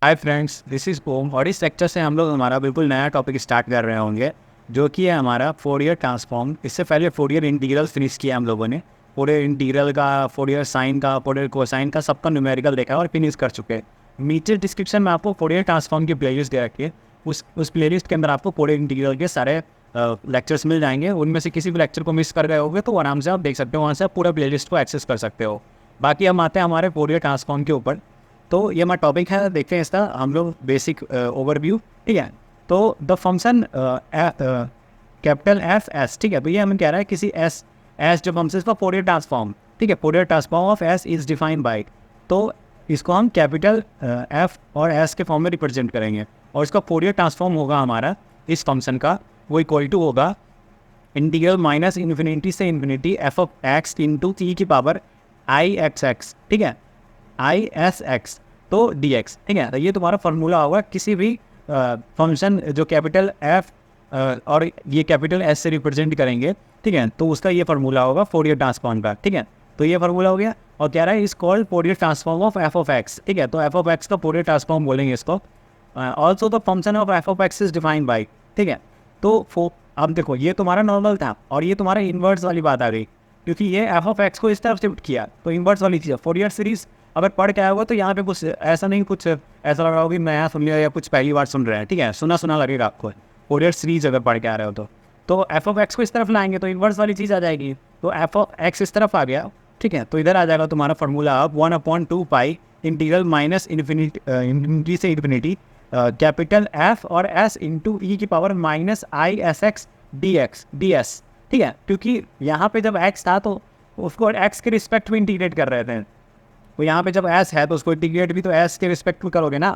Hi friends, this is ओम और इस lecture से हम लोग हमारा बिल्कुल नया टॉपिक स्टार्ट कर रहे होंगे जो कि है हमारा फोरियर ट्रांसफॉर्म। इससे पहले फोरियर इंटीग्रल फिनिश किया हम लोगों ने। फोरियर इंटीग्रल का, फोरियर साइन का, फोरियर कोसाइन का, सबका न्यूमेरिकल देखा और फिनिश कर चुके हैं। नीचे डिस्क्रिप्शन में आपको फोरियर ट्रांसफॉर्म की प्लेलिस्ट दे रखी है। उस प्लेलिस्ट के अंदर आपको फोरियर इंटीग्रल के सारे लेक्चर्स मिल जाएंगे। उनमें से किसी भी लेक्चर को मिस कर गए होंगे तो आराम से आप देख सकते हो, वहाँ से आप पूरा प्लेलिस्ट को एक्सेस कर सकते हो। बाकी हम आते हैं हमारे फोरियर ट्रांसफॉर्म के ऊपर। तो ये हमारा टॉपिक है, देखते हैं इसका हम लोग बेसिक ओवरव्यू। ठीक है, तो the function capital F S, ठीक है, तो ये हमें कह रहा है किसी एस जो फंक्शन का फोरियर ट्रांसफॉर्म, ठीक है, Fourier transform of S is defined by. तो इसको हम कैपिटल एफ और एस के फॉर्म में रिप्रेजेंट करेंगे और इसका फोरियर ट्रांसफॉर्म होगा हमारा इस फंक्शन का, वो इक्वल टू होगा इंटीग्रल माइनस इन्फिनिटी से infinity F of X into E की पावर आई एक्स एक्स, ठीक है, आई एस एक्स तो डी एक्स। ठीक है, तो ये तुम्हारा फार्मूला होगा किसी भी फंक्शन जो कैपिटल एफ और ये कैपिटल एस से रिप्रेजेंट करेंगे। ठीक है, तो उसका ये फार्मूला होगा फोरियर ट्रांसफॉर्म का। ठीक है, तो ये फार्मूला हो गया और कह रहा है इस called Fourier transform of F of x. ठीक है, तो एफ ऑफ एक्स का फोरियर ट्रांसफॉर्म बोलेंगे इसको। Also the function of F of x is defined by. ठीक है, तो अब देखो ये तुम्हारा नॉर्मल था और ये तुम्हारा इन्वर्स वाली बात आ गई, क्योंकि ये एफ ऑफ एक्स को इस तरफ शिफ्ट किया तो इन्वर्स वाली चीज़। फोरियर सीरीज अगर पढ़ के आया होगा तो यहाँ पे कुछ ऐसा नहीं, कुछ ऐसा लग रहा होगा कि नया सुन लिया या कुछ पहली बार सुन रहे हैं। ठीक है, सुना सुना लगेगा आपको फोरियर सीरीज अगर पढ़ के आ रहे हो तो एफ ऑफ एक्स को इस तरफ लाएंगे तो इन्वर्स वाली चीज़ आ जाएगी। तो एफ ऑफ एक्स इस तरफ आ गया, ठीक है, तो इधर आ जाएगा तुम्हारा फार्मूला अब 1/2 पाई इंटीग्रल माइनस इन्फिनिटी से इन्फिनिटी कैपिटल एफ और एस इंटू ई की power minus i S x D x d s. ठीक है, क्योंकि यहाँ पे जब एक्स था तो उसको एक्स के रिस्पेक्ट में इंटीग्रेट कर रहे थे, तो यहाँ पे जब एस है तो उसको इंटीग्रेट भी तो एस के रिस्पेक्ट में करोगे ना।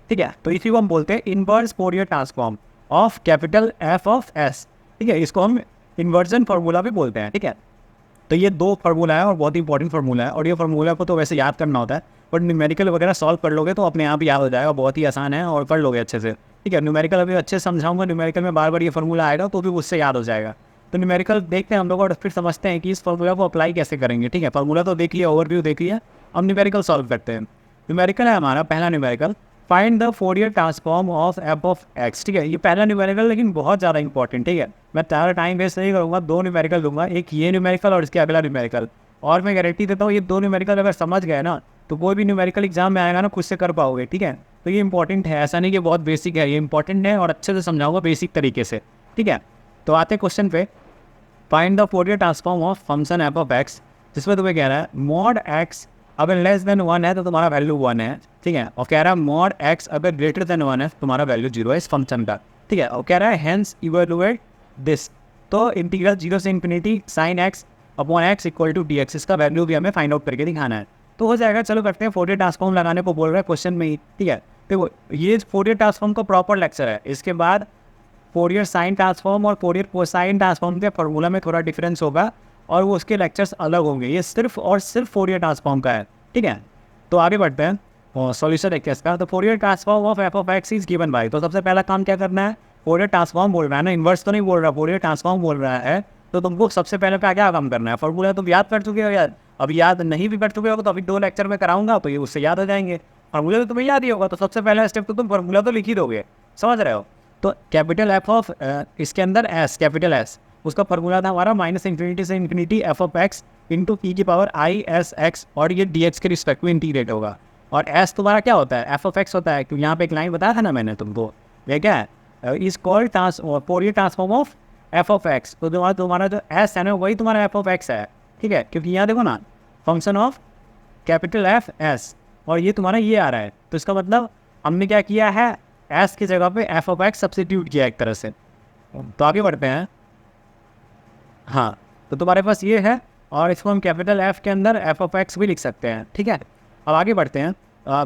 ठीक है, तो इसी को हम बोलते हैं inverse Fourier transform of capital F of s. ठीक है, इसको हम इन्वर्जन फार्मूला भी बोलते हैं। ठीक है, तो ये दो फार्मूला है और बहुत ही इंपॉर्टेंट फार्मूला है और ये फार्मूला को तो वैसे याद करना होता है, बट न्यूमेरिकल वगैरह सॉल्व कर लोगे तो अपने आप याद हो जाएगा, बहुत ही आसान है और कर लोगे अच्छे से। ठीक है, न्यूमेरिकल अभी अच्छे से समझाऊंगा, न्यूमेरिकल में बार बार ये फार्मूला आएगा तो भी उससे याद हो जाएगा। तो न्यूमेरिकल देखते हैं हम लोग और फिर समझते हैं कि इस फार्मूला को अप्लाई कैसे करेंगे। ठीक है, फार्मूला तो देख लिया, ओवरव्यू देख लिया, अब न्यूमेरिकल सॉल्व करते हैं। न्यूमेरिकल है हमारा पहला numerical, find the Fourier transform of F of x. ठीक है, ये पहला न्यूमेरिकल लेकिन बहुत ज़्यादा इंपॉर्टेंट। ठीक है, मैं ज़्यादा टाइम वेस्ट नहीं करूँगा, दो न्यूमेरिकल दूंगा, एक ये न्यूमेरिकल और इसके अगला न्यूमेरिकल। और मैं गारंटी देता हूँ ये दो न्यूमेरिकल अगर समझ गए ना तो कोई भी न्यूमेरिकल एग्जाम में आएगा ना खुद से कर पाओगे। ठीक है, तो ये इंपॉर्टेंट है, ऐसा नहीं कि बहुत बेसिक है, ये इंपॉर्टेंट है और अच्छे से समझाऊंगा बेसिक तरीके से। ठीक है, तो आते क्वेश्चन पे, find the Fourier transform of function F of x, जिसमें तुम्हें कह रहा है मॉड एक्स अगर लेस देन 1 है तो तुम्हारा वैल्यू 1 है। ठीक है, और कह रहा है मॉड एक्स अगर ग्रेटर देन 1 है तो तुम्हारा वैल्यू 0 है इस फंक्शन का। ठीक है, और कह रहा है हेंस इवैल्यूएट दिस, तो इंटीग्रल 0 से infinity sine x upon x equal to d x, इसका वैल्यू भी हमें फाइंड आउट करके दिखाना है। तो हो जाएगा, चलो करते हैं। फोरियर ट्रांसफॉर्म लगाने को बोल रहा है क्वेश्चन में ही। ठीक है, देखो ये फोरियर ट्रांसफॉर्म का प्रॉपर लेक्चर है, इसके बाद फोरियर साइन ट्रांसफॉर्म और फोरियर कोसाइन ट्रांसफॉर्म के फार्मूला में थोड़ा डिफरेंस होगा और वो उसके लेक्चर्स अलग होंगे, ये सिर्फ और सिर्फ फोरियर ट्रांसफॉर्म का है। ठीक है, तो आगे बढ़ते हैं और सॉल्यूशन देखते हैं इसका। तो Fourier transform of F of x is given by, तो सबसे पहला काम क्या करना है, फोरियर ट्रांसफॉर्म बोल रहा है ना, इन्वर्स तो नहीं बोल रहा, फोरियर ट्रांसफॉर्म बोल रहा है, तो तुमको सबसे पहले क्या काम करना है, फार्मूला तुम याद कर चुके हो यार, अब याद नहीं भी कर चुके हो तो अभी 2 लेक्चर में कराऊंगा तो ये उससे याद हो जाएंगे। फार्मूला तो तुम्हें याद ही होगा, तो सबसे पहला स्टेप तो तुम फार्मूला तो लिख ही दोगे, समझ रहे हो। तो कैपिटल एफ ऑफ इसके अंदर एस, कैपिटल एस, उसका फार्मूला था हमारा माइनस इन्फिनिटी से infinity F of X into E की पावर आई एस एक्स, और ये डी एक्स के रिस्पेक्ट में इंटीग्रेट होगा। और एस तुम्हारा क्या होता है, एफ ऑफ एक्स होता है, क्योंकि यहाँ पे एक लाइन बताया था ना मैंने तुमको, ये क्या है, is called Fourier transform of F of x. तो तुम्हारा जो एस है ना वही तुम्हारा एफ ऑफ एक्स है। ठीक है, क्योंकि यहाँ देखो ना function of capital F S और ये तुम्हारा ये आ रहा है, तो इसका मतलब हमने क्या किया है, एस की जगह पे एफ ऑफ एक्स सब्स्टिट्यूट किया एक तरह से। तो आगे बढ़ते हैं। हाँ, तो तुम्हारे पास ये है और इसको हम कैपिटल एफ के अंदर एफ ऑफ एक्स भी लिख सकते हैं। ठीक है, अब आगे बढ़ते हैं।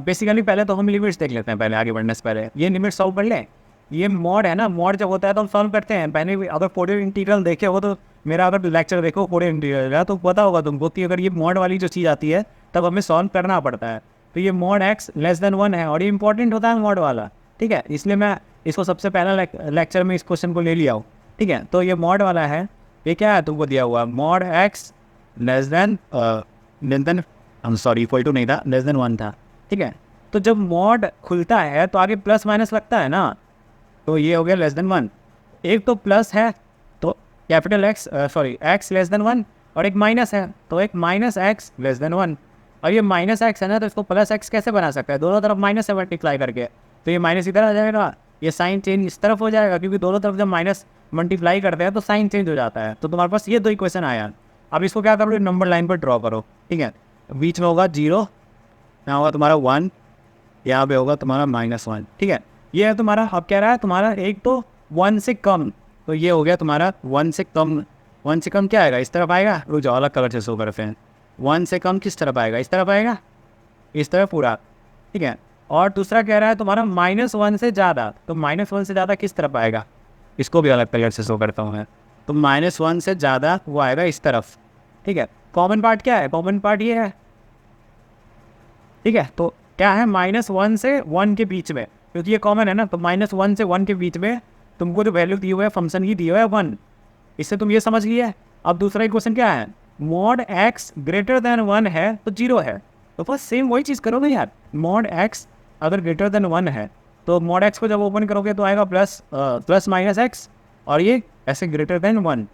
बेसिकली पहले तो हम लिमिट्स देख लेते हैं, पहले आगे बढ़ने से पहले ये लिमिट सॉल्व कर लें। ये मॉड है ना, मॉड जब होता है तो हम सॉल्व करते हैं। पहले भी अगर फोरियर इंटीग्रल देखे हो तो मेरा अगर लेक्चर देखो फोरियर इंटीग्रल का तो पता होगा तुमको कि अगर ये मॉड वाली जो चीज़ आती है तब हमें सॉल्व करना पड़ता है। तो ये मॉड एक्स लेस देन 1 है और ये इंपॉर्टेंट होता है मॉड वाला। ठीक है, इसलिए मैं इसको सबसे पहला लेक्चर में इस क्वेश्चन को ले लिया हूँ। ठीक है, तो ये मॉड वाला है, ये क्या है तुमको दिया हुआ, mod x less than sorry equal to नहीं था, लेस देन 1 था। ठीक है, तो जब मॉड खुलता है तो आगे प्लस माइनस लगता है ना, तो ये हो गया लेस देन 1। एक तो प्लस है तो capital x sorry x less then 1, और एक माइनस है तो एक माइनस एक्स लेस देन 1। और ये माइनस एक्स है ना, तो इसको प्लस एक्स कैसे बना सकता है, दोनों तरफ माइनस से मल्टीप्लाई करके। तो ये माइनस इधर आ जाएगा, ये साइन चेंज इस तरफ हो जाएगा, क्योंकि दोनों तरफ जब माइनस मल्टीप्लाई करते हैं तो साइन चेंज हो जाता है। तो तुम्हारे पास ये दो इक्वेशन आया। अब इसको क्या करो, नंबर लाइन पर ड्रॉ करो, ठीक है। बीच में होगा 0, यहाँ होगा तुम्हारा 1, यहाँ पे होगा तुम्हारा -1, ठीक है। ये है तुम्हारा, अब कह रहा है तुम्हारा एक तो 1 से कम, तो ये हो गया तुम्हारा 1 से कम। 1 से कम क्या आएगा, इस तरफ आएगा, रुक जाओ अलग कलर से शो करते हैं। 1 से कम किस तरफ आएगा, इस तरफ आएगा, इस तरफ पूरा, ठीक है। और दूसरा कह रहा है तुम्हारा -1 से ज़्यादा, तो -1 से ज़्यादा किस तरफ आएगा, इसको भी अलग कलर से शो करता हूँ मैं। तो -1 से ज़्यादा वो आएगा इस तरफ, ठीक है। कॉमन पार्ट क्या है, कॉमन पार्ट ये है, ठीक है। तो क्या है, -1 से 1 के बीच में, क्योंकि ये कॉमन है ना, तो -1 से 1 के बीच में तुमको जो वैल्यू दी हुआ है फंक्शन की दी हुआ है 1, इससे तुम ये समझ लिए। अब दूसरा क्वेश्चन क्या है, मॉड x ग्रेटर देन 1 है तो 0 है, तो बस सेम वही चीज़ करोगे यार। मॉड x अगर ग्रेटर देन 1 है तो मॉड x को जब ओपन करोगे तो आएगा प्लस माइनस एक्स, और ये ऐसे ग्रेटर देन 1।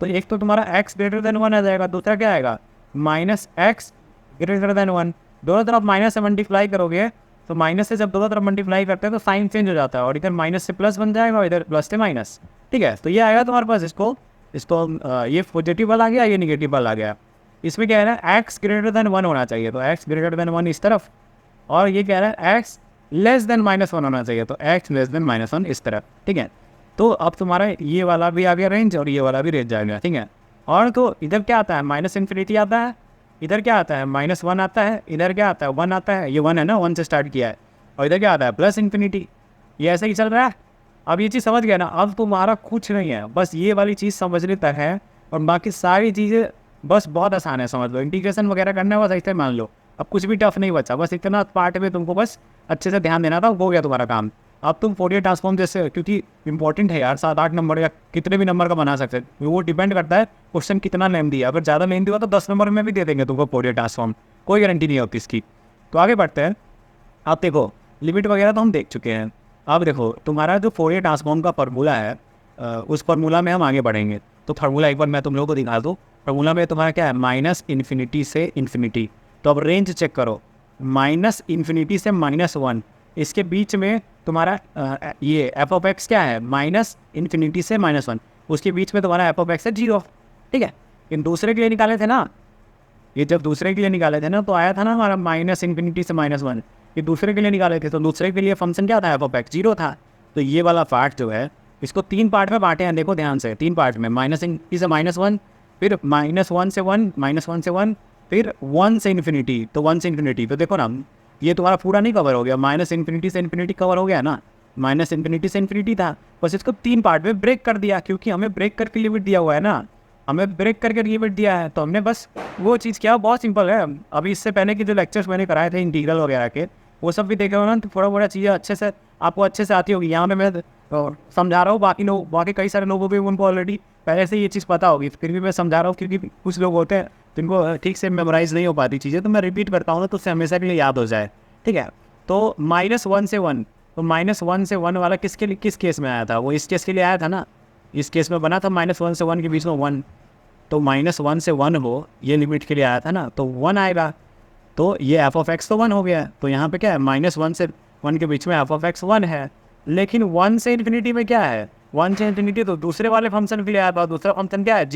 तो एक तो तुम्हारा x ग्रेटर देन 1 आ जाएगा, दूसरा क्या आएगा -x ग्रेटर देन 1। दोनों तरफ माइनस से मल्टीप्लाई करोगे, तो माइनस से जब दोनों तरफ मल्टीप्लाई करते हैं तो साइन चेंज हो जाता है, और इधर माइनस से प्लस बन जाएगा और इधर प्लस से माइनस, ठीक है। तो ये आएगा तुम्हारे पास, इसको ये पॉजिटिव वाला आ गया, ये निगेटिव वाला आ गया। इसमें क्या है ना, x ग्रेटर देन 1 होना चाहिए, तो x ग्रेटर देन 1 इस तरफ, और ये कह रहा है x लेस देन -1 होना चाहिए, तो x लेस देन -1 इस तरफ, ठीक है। तो अब तुम्हारा ये वाला भी आ गया रेंज, और ये वाला भी रेंज आ गया, ठीक है। और तो इधर क्या आता है, -∞ आता है, इधर क्या आता है -1 आता है, इधर क्या आता है 1 आता है, ये 1 है ना, 1 से स्टार्ट किया है, और इधर क्या आता है +∞। ये ऐसे ही चल रहा है। अब ये चीज़ समझ गया ना, अब तुम्हारा कुछ नहीं है, बस ये वाली चीज़ समझने तक है, और बाकी सारी चीज़ें बस बहुत आसान है, समझ लो। इंटीग्रेशन वगैरह करना है बस ऐसे मान लो, अब कुछ भी टफ नहीं बचा, बस इतना पार्ट में तुमको बस अच्छे से ध्यान देना था, हो गया तुम्हारा काम। अब तुम फोरियर ट्रांसफॉर्म जैसे, क्योंकि इंपॉर्टेंट है यार, 7-8 नंबर या कितने भी नंबर का बना सकते हैं, वो डिपेंड करता है क्वेश्चन कितना लेंथी है। अगर ज़्यादा लेंथी हुआ तो 10 नंबर में भी दे देंगे तुमको फोरियर ट्रांसफॉर्म, कोई गारंटी नहीं होती इसकी। तो आगे बढ़ते हैं। आप देखो लिमिट वगैरह तो हम देख चुके हैं। अब देखो तुम्हारा जो फोरियर ट्रांसफॉर्म का फार्मूला है, उस फार्मूला में हम आगे बढ़ेंगे। तो फार्मूला एक बार मैं तुम लोगों को दिखा दूँ। फार्मूला में तुम्हारा क्या है, -∞ से ∞। तो अब रेंज चेक करो, -∞ से -1, इसके बीच में तुम्हारा ये f(x) क्या है, -∞ से -1, उसके बीच में तुम्हारा f(x) है 0, ठीक है। इन दूसरे के लिए निकाले थे ना, ये जब दूसरे के लिए निकाले थे ना तो आया था ना हमारा -∞ से -1, ये दूसरे के लिए निकाले थे, तो दूसरे के लिए फंक्शन क्या था, f(x) 0 था। तो ये वाला पार्ट जो है, इसको 3 पार्ट में बांटे हैं, देखो ध्यान से, 3 पार्ट में, -∞ से -1, फिर -1 से 1, -1 से 1, फिर 1 से ∞, तो 1 से ∞। तो देखो ना, ये तुम्हारा पूरा नहीं कवर हो गया, -∞ से ∞ कवर हो गया ना, -∞ से ∞ था, बस इसको 3 पार्ट में ब्रेक कर दिया, क्योंकि हमें ब्रेक करके लिमिट दिया हुआ है ना, हमें ब्रेक करके लिमिट दिया है, तो हमने बस वो चीज़ किया। बहुत सिंपल है। अभी इससे पहले के जो लेक्चर्स मैंने कराए थे इंटीग्रल वगैरह के, वो सब भी देखे हो ना, तो थोड़ा बड़ा चीज़ें अच्छे से आपको अच्छे से आती होगी। यहाँ पे मैं समझा रहा हूँ, बाकी कई सारे लोगों को भी उनको ऑलरेडी पहले से ये चीज़ पता होगी, फिर भी मैं समझा रहा हूँ, क्योंकि कुछ लोग होते हैं जिनको ठीक से मेमोराइज़ नहीं हो पाती चीज़ें, तो मैं रिपीट करता हूँ ना, तो उससे हमेशा के लिए याद हो जाए, ठीक है। तो -1 से 1, तो -1 से 1 वाला किस केस में आया था, वो इस केस के लिए आया था ना, इस केस में बना था -1 से 1 के बीच में 1, तो -1 से 1 हो, ये लिमिट के लिए आया था ना, तो 1 आएगा, तो ये f(x) तो 1 हो गया। तो यहाँ पे क्या है, -1 से 1 के बीच में f(x) 1 है, लेकिन 1 से ∞ में क्या है, 1 से ∞ तो दूसरे वाले फंक्शन के लिए आया था, दूसरा फंक्शन क्या है,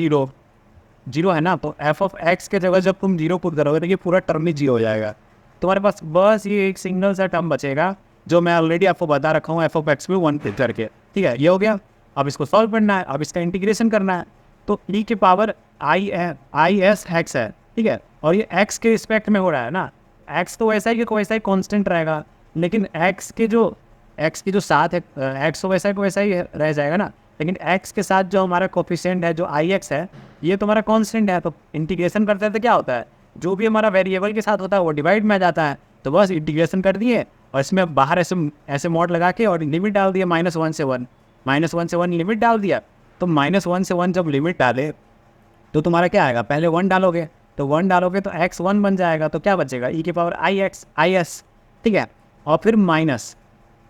0 है ना। तो f(x) के जगह जब तुम 0 पुट करोगे तो ये पूरा टर्म ही 0 हो जाएगा। तुम्हारे पास बस ये एक सिंगल सा टर्म बचेगा, जो मैं ऑलरेडी आपको बता रखा हूँ, f(x) में 1 पुट करके, ठीक है। ये हो गया। अब इसको सॉल्व करना है, अब इसका इंटीग्रेशन करना है, तो e की पावर is x है, ठीक है, और ये x के रिस्पेक्ट में हो रहा है ना। x तो वैसा ही वैसा ही कांस्टेंट रहेगा, लेकिन x के जो साथ है, x तो वैसा ही रह जाएगा ना, लेकिन x के साथ जो हमारा कोफिशिएंट है, जो ix है, ये तुम्हारा कांस्टेंट है। तो इंटीग्रेशन करते हैं तो क्या होता है, जो भी हमारा वेरिएबल के साथ होता है वो डिवाइड में आ जाता है। तो बस इंटीग्रेशन कर दिए, और इसमें बाहर ऐसे मॉड लगा के और लिमिट डाल दिया, -1 से 1, -1 से 1 लिमिट डाल दिया। तो -1 से 1 जब लिमिट डाले तो तुम्हारा क्या आएगा, पहले 1 डालोगे, तो 1 डालोगे तो x 1 बन जाएगा, तो क्या बचेगा, e की पावर is, ठीक है। और फिर माइनस,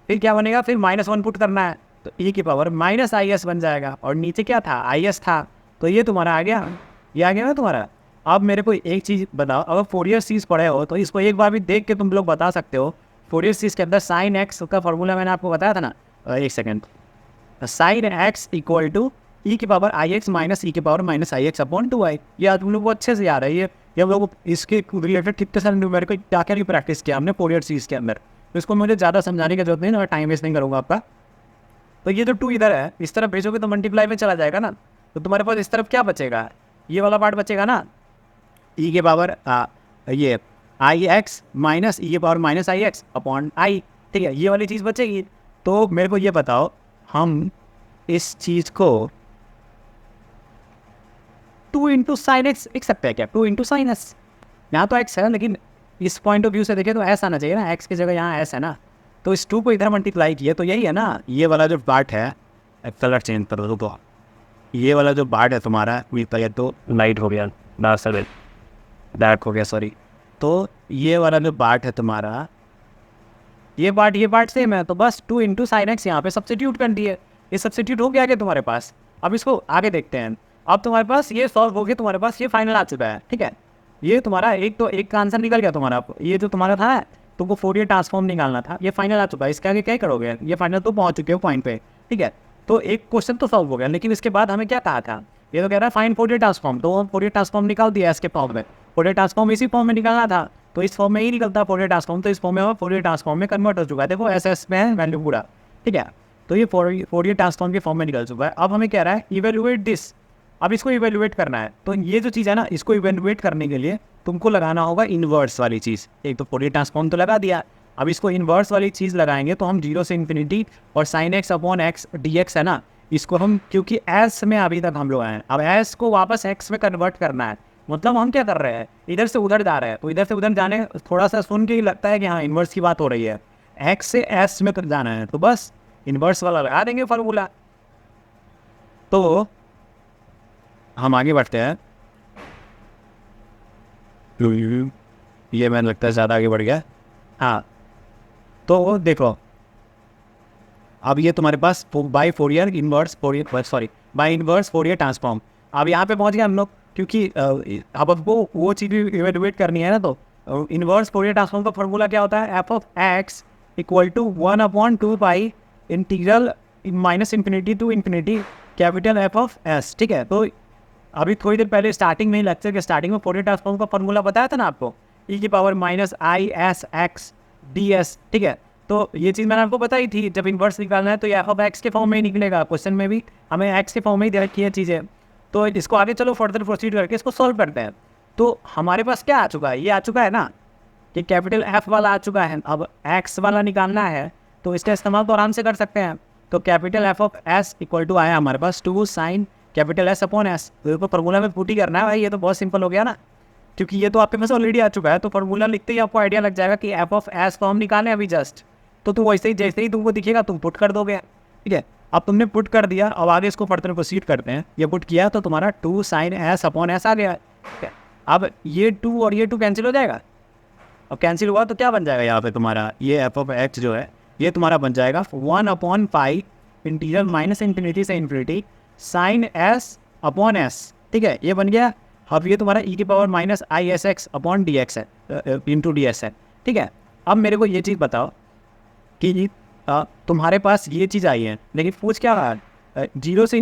फिर क्या बनेगा, फिर -1 पुट करना है तो e की पावर माइनस आई एस बन जाएगा, और नीचे क्या था, आई एस था, तो ये तुम्हारा आ गया, ये आ गया ना तुम्हारा। अब मेरे को एक चीज़ बताओ, अगर फोरियर सीरीज पढ़े हो तो इसको एक बार भी देख के तुम लोग बता सकते हो, फोरियर सीरीज के अंदर साइन एक्स का फॉर्मूला मैंने आपको बताया था ना, एक second, sine X equal to E की power I X minus E की power minus I X upon 2i। ये आज तुम लोग को अच्छे से याद है, ये हम लोग इसके रिलेटेड कितने सारे न्यूमेरिकल क्या क्या प्रैक्टिस किया हमने फोरियर सीरीज के अंदर, तो इसको मुझे ज़्यादा समझाने की जरूरत नहीं ना, टाइम वेस्ट नहीं करूँगा आपका। तो ये जो 2 इधर है इस तरफ भेजोगे तो मल्टीप्लाई में चला जाएगा ना, तो तुम्हारे पास इस तरफ क्या बचेगा, ये वाला पार्ट बचेगा ना, ई के पावर ये आई एक्स माइनस ई के power minus I X upon I, ठीक है, ये वाली चीज़ बचेगी। तो मेरे को ये बताओ, हम इस चीज़ को 2 इंटू साइन एक्स लिख सकते हैं क्या, 2 इंटू साइन एस, यहाँ तो एक्स है ना, लेकिन इस पॉइंट ऑफ व्यू से देखें तो एस आना चाहिए ना, एक्स की जगह यहाँ एस है ना, तो इस 2 को इधर मल्टीप्लाई किया तो यही है ना, ये वाला जो पार्ट है, कलर चेंज कर दो तो ये वाला जो पार्ट है तुम्हारा, ये तो लाइट हो गया, डार्क हो गया सॉरी, तो ये वाला जो पार्ट है तुम्हारा, ये पार्ट सेम है, तो बस 2 इंटू साइन एक्स यहाँ पे सब्स्टिट्यूट कर दिए, ये सब्स्टिट्यूट हो गया आगे तुम्हारे पास। अब इसको आगे देखते हैं, अब तुम्हारे पास ये सॉल्व हो गया, तुम्हारे पास ये फाइनल आ चुका है, ठीक है, ये तुम्हारा एक का आंसर निकल गया तुम्हारा, ये जो तुम्हारा था तुमको फोरियर ट्रांसफॉर्म निकालना था, ये फाइनल आ चुका है, इसके आगे क्या करोगे, ये फाइनल तो पहुँच चुके हो पॉइंट पे, ठीक है। तो एक क्वेश्चन तो सॉल्व हो गया, लेकिन इसके बाद हमें क्या कहा था, ये तो कह रहा है फाइन फोरियर ट्रांसफॉर्म, तो हम फोरियर ट्रांसफॉर्म निकाल दिया इसके फॉर्म में, फोरियर ट्रांसफॉर्म इसी फॉर्म में निकालना था, तो इस फॉर्म में ही निकलता फोरियर ट्रांसफॉर्म, तो इस फॉर्म में फोरियर ट्रांसफॉर्म में कन्वर्ट हो चुका है, देखो एस में है वैल्यू पूरा, ठीक है, तो ये फोरियर ट्रांसफॉर्म के फॉर्म में निकल चुका है। अब हमें कह रहा है इवेल्युएट दिस, अब इसको इवेल्युएट करना है, तो ये जो चीज़ है ना, इसको इवेल्युएट करने के लिए तुमको लगाना होगा इन्वर्स वाली चीज़, एक तो फोरियर ट्रांसफॉर्म तो लगा दिया, अब इसको इन्वर्स वाली चीज़ लगाएंगे तो हम 0 से इन्फिनिटी और sign x upon x D x है ना, इसको हम, क्योंकि एस में अभी तक हम लोग आए हैं, अब एस को वापस एक्स में कन्वर्ट करना है, मतलब हम क्या कर रहे हैं, इधर से उधर जा रहे हैं, तो इधर से उधर जाने थोड़ा सा सुन के ही लगता है कि हाँ इन्वर्स की बात हो रही है, एक्स से एस में जाना है, तो बस इन्वर्स वाला लगा देंगे फार्मूला। तो हम आगे बढ़ते हैं, ये मैंने लगता है ज़्यादा आगे बढ़ गया, हाँ, तो देखो अब ये तुम्हारे पास by Fourier inverse Fourier sorry by inverse Fourier transform, अब यहाँ पे पहुँच गए हम लोग, क्योंकि अब वो चीज़ भी इवेल्युएट करनी है ना, तो इन्वर्स फोरियर ट्रांसफॉर्म का फॉर्मूला क्या होता है, f of x equal to 1/2 integral minus infinity to infinity capital F of s, ठीक है। तो अभी थोड़ी देर पहले स्टार्टिंग में ही लेक्चर के स्टार्टिंग में फोरियर ट्रांसफॉर्म का फॉर्मूला बताया था ना आपको, ई की power minus i S x d s, ठीक है, तो ये चीज़ मैंने आपको बताई थी, जब इन्वर्स निकालना है तो ये एफ ऑफ एक्स के फॉर्म में ही निकलेगा, क्वेश्चन में भी हमें एक्स के फॉर्म में ही दे रखी है चीज़ें, तो इसको आगे चलो फर्दर प्रोसीड करके इसको सॉल्व करते हैं। तो हमारे पास क्या आ चुका है, ये आ चुका है ना कि कैपिटल एफ वाला आ चुका है, अब एक्स वाला निकालना है तो इसका इस्तेमाल तो आराम से कर सकते हैं, तो capital F of s equal to आया हमारे पास 2 sine capital S upon s, तो फॉर्मूला में पुट ही करना है भाई, ये तो बहुत सिंपल हो गया ना, क्योंकि ये तो आपके पास ऑलरेडी आ चुका है, तो फॉर्मूला लिखते ही आपको आइडिया लग जाएगा कि एफ ऑफ एस को हम निकालें अभी जस्ट, तो तुम वैसे ही जैसे ही तुमको दिखेगा तुम पुट कर दोगे, ठीक है। अब तुमने पुट कर दिया, अब आगे इसको फर्दर प्रोसीड करते हैं, ये पुट किया तो तुम्हारा 2 साइन एस अपॉन एस आ गया, ठीक है। अब ये 2 और ये 2 कैंसिल हो जाएगा, अब कैंसिल हुआ तो क्या बन जाएगा यहाँ पे तुम्हारा, ये एफ ऑफ एक्स जो है ये तुम्हारा बन जाएगा 1/π इंटीग्रल माइनस इन्फिनिटी से infinity sine S upon s, ठीक है, ये बन गया। अब ये तुम्हारा ई की power minus i S x upon D x है इंटू डी एस है, ठीक है। अब मेरे को ये चीज़ बताओ कि तुम्हारे पास ये चीज़ आई है, लेकिन पूछ क्या रहा है, 0 से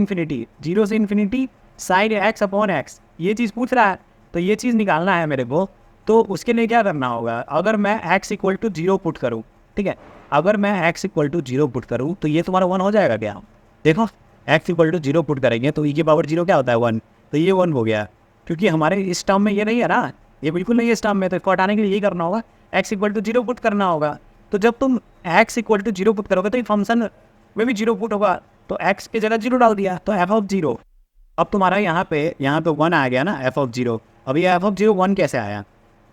infinity sine x upon x, ये चीज़ पूछ रहा है, तो ये चीज़ निकालना है मेरे को, तो उसके लिए क्या करना होगा, अगर मैं x इक्वल टू 0 पुट करूँ, ठीक है, अगर मैं x इक्वल टू 0 पुट करूँ तो ये तुम्हारा 1 हो जाएगा क्या, देखो x इक्वल टू 0 पुट करेंगे तो e की पावर 0 क्या होता है 1, तो ये 1 हो गया, क्योंकि हमारे इस टर्म में ये नहीं है ना, ये बिल्कुल नहीं है इस टर्म में, तो इसको हटाने के लिए यही करना होगा, x इक्वल टू 0 पुट करना होगा, तो जब तुम x इक्वल टू 0 पुट करोगे तो ये फंक्शन में भी 0 पुट होगा, तो x की जगह 0 डाल दिया तो एफ ऑफ 0, अब तुम्हारा यहाँ पे 1 आ गया ना एफ ऑफ 0, अब ये एफ ऑफ 0 1 कैसे आया,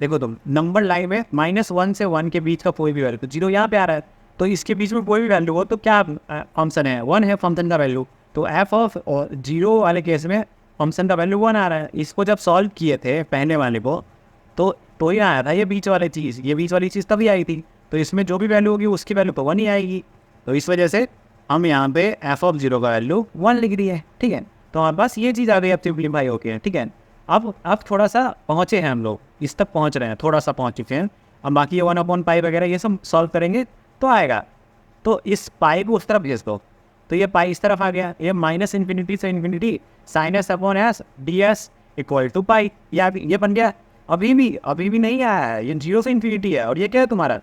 देखो तुम नंबर लाइन में -1 से 1 के बीच का कोई भी वैल्यू, तो 0 यहाँ पे आ रहा है, तो इसके बीच में कोई भी वैल्यू हो तो क्या फंक्शन है 1 है फंक्शन का वैल्यू, तो एफ ऑफ 0 वाले केस में फंक्शन का वैल्यू 1 आ रहा है। इसको जब सॉल्व किए थे पहले वाले को तो ही आया था ये बीच वाली चीज़, ये बीच वाली चीज़ तभी आई थी, तो इसमें जो भी वैल्यू होगी उसकी वैल्यू तो 1 ही आएगी। तो इस वजह से हम यहाँ पे एफ ऑफ 0 का वैल्यू 1 लिख दिए। ठीक है, तो हमारे पास ये चीज़ आ गई, अब सिंप्लीफाई हो गया। ठीक है, अब थोड़ा सा पहुँचे हैं हम लोग, इस तक पहुँच रहे हैं, थोड़ा सा पहुँच चुके हैं। अब बाकी ये 1/π वगैरह ये सब सॉल्व करेंगे तो आएगा। तो इस पाई को उस तरफ भेज दो, तो ये पाई इस तरफ आ गया। ये माइनस इन्फिनिटी से infinity sine S upon S D S equal to pi, ये बन गया। अभी भी नहीं आया है, ये 0 से इन्फिनिटी है, और ये क्या है तुम्हारा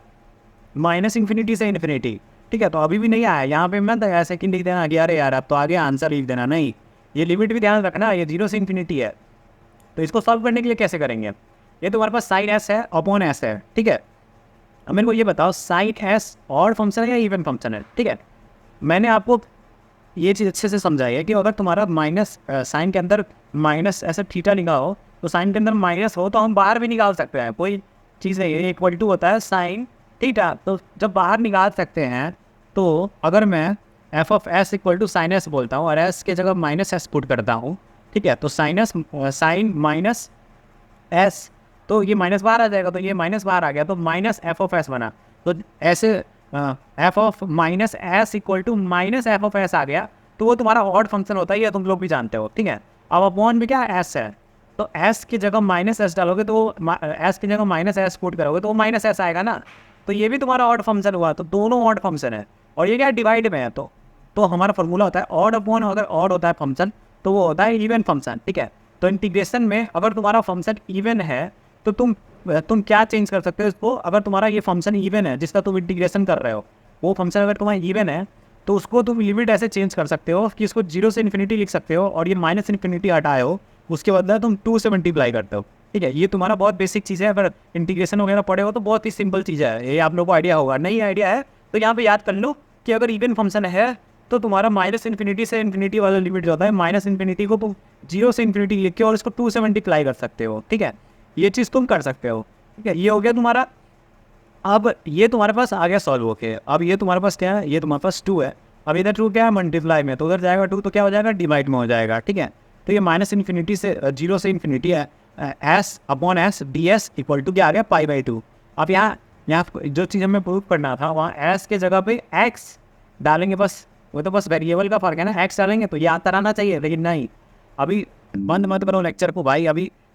माइनस इन्फिनिटी से इन्फिनिटी। ठीक है, तो अभी भी नहीं आया। यहाँ पे मैं ऐसे कि लिख देना कि अरे यार अब तो आगे आंसर लिख देना, नहीं, ये लिमिट भी ध्यान रखना, ये 0 से इन्फिनिटी है। तो इसको सॉल्व करने के लिए कैसे करेंगे, ये तुम्हारे पास साइन एस है अपॉन एस है। ठीक है, अब मेरे को ये बताओ साइन एस ऑड फंक्शन है या इवन फंक्शन है। ठीक है, मैंने आपको ये चीज़ अच्छे से समझाई है कि अगर तुम्हारा माइनस साइन के अंदर माइनस ऐसा थीटा लिखा हो, तो साइन के अंदर माइनस हो तो हम बाहर भी निकाल सकते हैं, कोई चीज़ नहीं है। इक्वल टू होता है साइन थीटा, तो जब बाहर निकाल सकते हैं, तो अगर मैं f of s equal to sine s बोलता हूँ और एस के जगह माइनस एस पुट करता हूँ, ठीक है, तो साइन माइनस एस, तो ये माइनस बाहर आ जाएगा, तो ये माइनस बाहर आ गया, तो माइनस एफ ऑफ एस बना। तो ऐसे F of minus S equal to minus F of S आ गया, तो वो तुम्हारा ऑड फंक्शन होता है, ये तुम लोग भी जानते हो। ठीक है, अब अपॉन में क्या एस है, तो एस की जगह माइनस एस डालोगे तो एस की जगह माइनस एस पुट करोगे तो वो माइनस एस आएगा ना, तो ये भी तुम्हारा ऑड फंक्शन हुआ। तो दोनों ऑड फंक्शन है, और ये क्या डिवाइड में है, तो हमारा फॉर्मूला होता है ऑड अपॉन, अगर ऑड होता है फंक्शन तो वो होता है इवन फंक्शन। ठीक है, तो इंटीग्रेशन में अगर तुम्हारा फंक्शन इवन है तो तुम क्या चेंज कर सकते हो इसको, अगर तुम्हारा ये फंक्शन इवन है जिसका तुम इंटीग्रेशन कर रहे हो, वो फंक्शन अगर तुम्हारा इवन है तो उसको तुम लिमिट ऐसे चेंज कर सकते हो कि इसको 0 से इन्फिनिटी लिख सकते हो, और ये माइनस इन्फिनिटी हटाए हो, उसके बदले तुम 2 से मल्टीप्लाई करते हो। ठीक है, ये तुम्हारा बहुत बेसिक चीज़ है, अगर इंटीग्रेशन वगैरह पढ़े हो तो बहुत ही सिंपल चीज़ है, ये आप लोगों को आइडिया होगा। नहीं आइडिया है तो यहाँ पे याद कर लो कि अगर इवन फंक्शन है तो तुम्हारा माइनस इन्फिनिटी से इन्फिनिटी वाला लिमिट जो होता है, माइनस इन्फिनिटी को तुम 0 से इन्फिनिटी लिख के और इसको 2 से मल्टीप्लाई कर सकते हो। ठीक है, ये चीज़ तुम कर सकते हो। ठीक है, ये हो गया तुम्हारा। अब ये तुम्हारे पास आ गया सॉल्व होके। अब ये तुम्हारे पास क्या है, ये तुम्हारे पास 2 है। अब इधर 2 क्या है मल्टीप्लाई में, तो उधर जाएगा 2, तो क्या हो जाएगा डिवाइड में हो जाएगा। ठीक है, तो ये माइनस इन्फिनिटी से 0 से इन्फिनिटी है, s upon S D S equal to क्या आ गया π/2। अब यहाँ जो चीज़ हमें प्रूव करना था, वहाँ एस के जगह पे एक्स डालेंगे, बस वो तो बस वेरिएबल का फर्क है ना, एक्स डालेंगे तो ये आता रहना चाहिए, लेकिन नहीं। अभी बंद मत करो लेक्चर को भाई,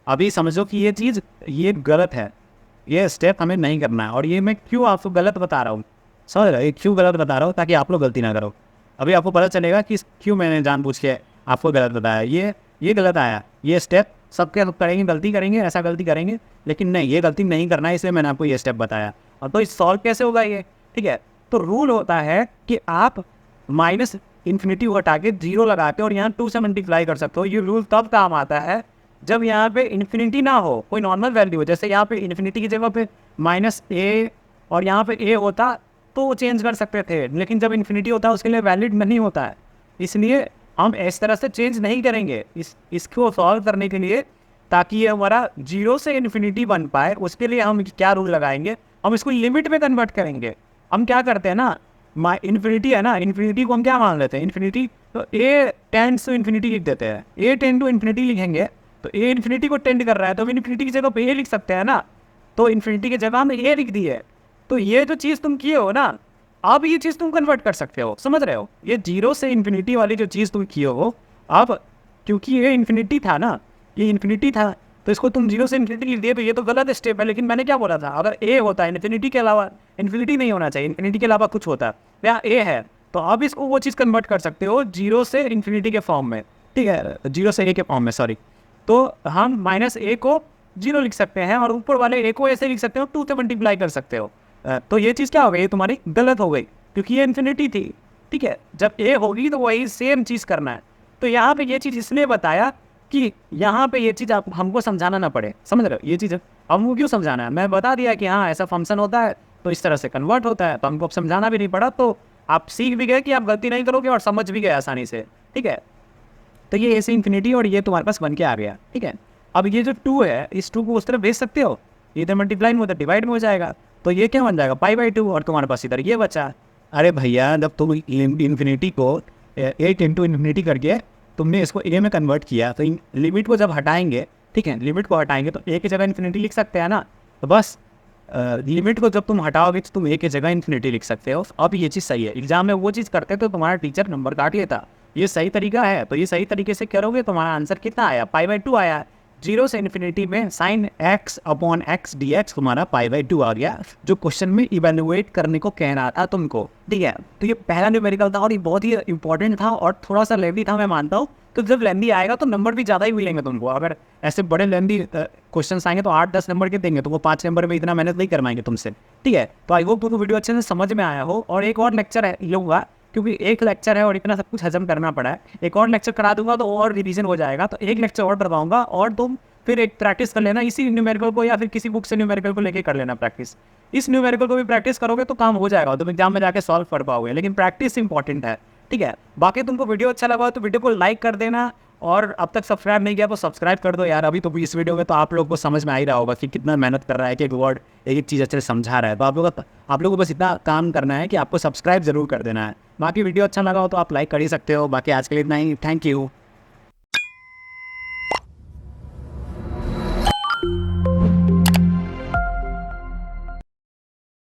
अभी समझो कि ये चीज़ ये गलत है, ये स्टेप हमें नहीं करना है। और ये मैं क्यों आपको गलत बता रहा हूँ, समझ रहे हो, क्यों गलत बता रहा हूँ, ताकि आप लोग गलती ना करो। अभी आपको पता चलेगा कि क्यों मैंने जानबूझ के आपको गलत बताया। ये गलत आया, ये स्टेप सबके करेंगे, गलती करेंगे, ऐसा गलती करेंगे, लेकिन नहीं, ये गलती नहीं करना है, इसलिए मैंने आपको ये स्टेप बताया। और तो इस सॉल्व कैसे होगा ये, ठीक है, तो रूल होता है कि आप माइनस इन्फिनिटी को हटा के 0 लगा के और यहाँ 2 से मल्टीप्लाई कर सकते हो। ये रूल तब काम आता है जब यहाँ पे इन्फिनिटी ना हो, कोई नॉर्मल वैल्यू हो, जैसे यहाँ पे इन्फिनिटी की जगह पे माइनस ए और यहाँ पे ए होता तो वो चेंज कर सकते थे, लेकिन जब इन्फिनिटी होता है उसके लिए वैलिड नहीं होता है, इसलिए हम इस तरह से चेंज नहीं करेंगे इसको सॉल्व करने के लिए, ताकि ये हमारा 0 से इन्फिनिटी बन पाए। उसके लिए हम क्या रूल लगाएंगे, हम इसको लिमिट में कन्वर्ट करेंगे। हम क्या करते हैं ना, इन्फिनिटी है ना, इन्फिनिटी को हम क्या मान लेते हैं, इन्फिनिटी, तो ए टेंड्स टू इन्फिनिटी लिख देते हैं। ए टेंड टू इन्फिनिटी लिखेंगे तो ए इन्फिनिटी को टेंड कर रहा है, तो हम इन्फिनिटी की जगह पे ए लिख सकते हैं ना, तो इन्फिनिटी की जगह हम ए लिख दी है। तो ये जो चीज़ तुम किए हो ना, अब ये चीज़ तुम कन्वर्ट कर सकते हो, समझ रहे हो, ये 0 से इन्फिनिटी वाली जो चीज़ तुम किए हो, अब क्योंकि ये इन्फिनिटी था ना, ये इन्फिनिटी था, तो इसको तुम 0 से इन्फिनिटी लिख दिए, तो ये तो गलत स्टेप है। लेकिन मैंने क्या बोला था, अगर ए होता है इन्फिनिटी के अलावा, इन्फिनिटी नहीं होना चाहिए, इन्फिनिटी के अलावा कुछ होता है, या ए है, तो अब इसको वो चीज़ कन्वर्ट कर सकते हो 0 से इन्फिनिटी के फॉर्म में, ठीक है, 0 से ए के फॉर्म में, सॉरी। तो हम माइनस ए को 0 लिख सकते हैं और ऊपर वाले ए को ऐसे लिख सकते हो, 2 से मल्टीप्लाई कर सकते हो। तो ये चीज़ क्या हो गई, ये तुम्हारी गलत हो गई, क्योंकि ये इन्फिनिटी थी। ठीक है, जब ए होगी तो वही सेम चीज़ करना है। तो यहाँ पे ये चीज़ इसलिए बताया कि यहाँ पे ये चीज़ आप हमको समझाना ना पड़े, समझ रहे हो, ये चीज़ हमको क्यों समझाना है, मैं बता दिया कि हाँ ऐसा फंक्शन होता है तो इस तरह से कन्वर्ट होता है, तो हमको अब समझाना भी नहीं पड़ा, तो आप सीख भी गए कि आप गलती नहीं करोगे और समझ भी गए आसानी से। ठीक है, तो ये ऐसे इन्फिनिटी और ये तुम्हारे पास बन के आ गया। ठीक है, अब ये जो 2 है, इस 2 को उस तरफ भेज सकते हो, इधर मल्टीप्लाई में उधर डिवाइड में हो जाएगा, तो ये क्या बन जाएगा π/2, और तुम्हारे पास इधर ये बचा। अरे भैया, जब तुम इन्फिनिटी को 8 इंटू इन्फिनिटी करके तुमने इसको ए में कन्वर्ट किया, तो लिमिट को जब हटाएंगे, ठीक है, लिमिट को हटाएंगे तो ए की जगह इन्फिनिटी लिख सकते हैं ना, तो बस लिमिट को जब तुम हटाओगे तो तुम ए की जगह इन्फिनिटी लिख सकते हो। अब ये चीज़ सही है, एग्जाम में वो चीज़ करते तो तुम्हारा टीचर नंबर काट लेता। ये सही तरीका है, तो ये सही तरीके से करोगे तुम्हारा आंसर कितना आया, π/2 आया। 0 से इन्फिनिटी में sine x upon x dx तुम्हारा π/2 आ गया, जो क्वेश्चन में इवेलुएट करने को कह रहा था तुमको, ठीक है। तो ये पहला न्यूमेरिकल था और ये बहुत ही इंपॉर्टेंट था और थोड़ा सा लेंदी था, मैं मानता हूँ। तो जब लेंदी आएगा तो नंबर भी ज़्यादा ही मिलेंगे तुमको। अगर ऐसे बड़े लेंदी क्वेश्चन आएंगे तो 8-10 नंबर के देंगे, तो वो 5 नंबर में इतना मेहनत नहीं करवाएंगे तुमसे, ठीक है। तो आई होप तुमको वीडियो अच्छे से समझ में आया हो। और एक और लेक्चर है लूँगा, क्योंकि एक लेक्चर है और इतना सब कुछ हजम करना पड़ा है। एक और लेक्चर करा दूंगा तो और रिवीजन हो जाएगा, तो एक लेक्चर और करवाऊंगा और तुम फिर एक प्रैक्टिस कर लेना इसी न्यूमेरिकल को, या फिर किसी बुक से न्यूमेरिकल को लेके कर लेना प्रैक्टिस। इस न्यूमेरिकल को भी प्रैक्टिस करोगे तो काम हो जाएगा, तुम एग्जाम में जाके सॉल्व कर पाओगे, लेकिन प्रैक्टिस इंपॉर्टेंट है, ठीक है। बाकी तुमको वीडियो अच्छा लगा तो वीडियो को लाइक कर देना, और अब तक सब्सक्राइब नहीं किया तो सब्सक्राइब कर दो यार। अभी तो इस वीडियो में तो आप लोग को समझ में आ ही रहा होगा कि कितना मेहनत कर रहा है, कि एक वर्ड एक एक चीज़ अच्छे से समझा रहा है। तो आप लोगों को बस इतना काम करना है कि आपको सब्सक्राइब जरूर कर देना है। बाकी वीडियो अच्छा लगा हो तो आप लाइक कर ही सकते हो। बाकी आज के लिए इतना ही, थैंक यू।